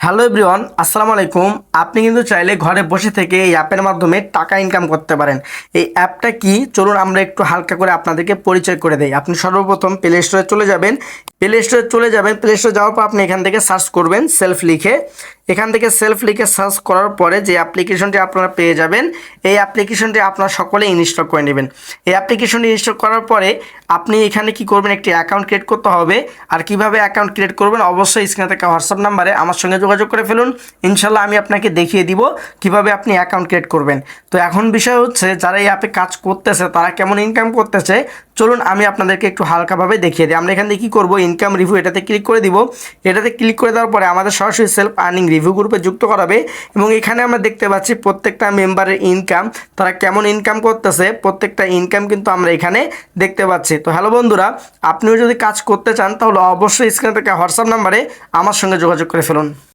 Hello everyone, আসসালামু আলাইকুম। আপনি কিন্তু চাইলে ঘরে বসে থেকে এই অ্যাপের মাধ্যমে টাকা ইনকাম করতে পারেন। এই অ্যাপটা কি, চলুন আমরা একটু হালকা করে আপনাদেরকে পরিচয় করে দেই। আপনি সর্বপ্রথম প্লে স্টোরে চলে যাবেন। প্লে স্টোরে যাওয়ার পর আপনি এখান থেকে সার্চ করবেন সেলফ লিখে। এখান থেকে সেলফ লিখে সার্চ করার পরে যে অ্যাপ্লিকেশনটি আপনারা পেয়ে যাবেন, এই অ্যাপ্লিকেশনটি আপনারা সকলে ইনস্টল করে নেবেন। এই অ্যাপ্লিকেশনটি ইনস্টল করার পরে আপনি এখানে কি করবেন, একটি অ্যাকাউন্ট ক্রিয়েট করতে হবে। আর কিভাবে অ্যাকাউন্ট ক্রিয়েট করবেন, অবশ্যই স্ক্রিনে থাকা হোয়াটসঅ্যাপ নাম্বারে আমার সঙ্গে যোগাযোগ করে ফেলুন। ইনশাল্লাহ আমি আপনাকে দেখিয়ে দিব কিভাবে আপনি অ্যাকাউন্ট ক্রিয়েট করবেন। তো এখন বিষয় হচ্ছে, যারা এই অ্যাপে কাজ করতেছে তারা কেমন ইনকাম করতেছে, চলুন আমি আপনাদেরকে একটু হালকাভাবে দেখিয়ে দিই। আমরা এখান থেকে কী করবো, ইনকাম রিভিউ এটাতে ক্লিক করে দিব। এটাতে ক্লিক করে দেওয়ার পরে আমাদের সরাসরি সেলফ আর্নিং রিভিউ গ্রুপে যুক্ত করাবে এবং এখানে আমরা দেখতে পাচ্ছি প্রত্যেকটা মেম্বারের ইনকাম, তারা কেমন ইনকাম করতেছে, প্রত্যেকটা ইনকাম কিন্তু আমরা এখানে দেখতে পাচ্ছি। তো হ্যালো বন্ধুরা, আপনিও যদি কাজ করতে চান তাহলে অবশ্যই স্ক্রিনে থাকা হোয়াটসঅ্যাপ নাম্বারে আমার সঙ্গে যোগাযোগ করে ফেলুন।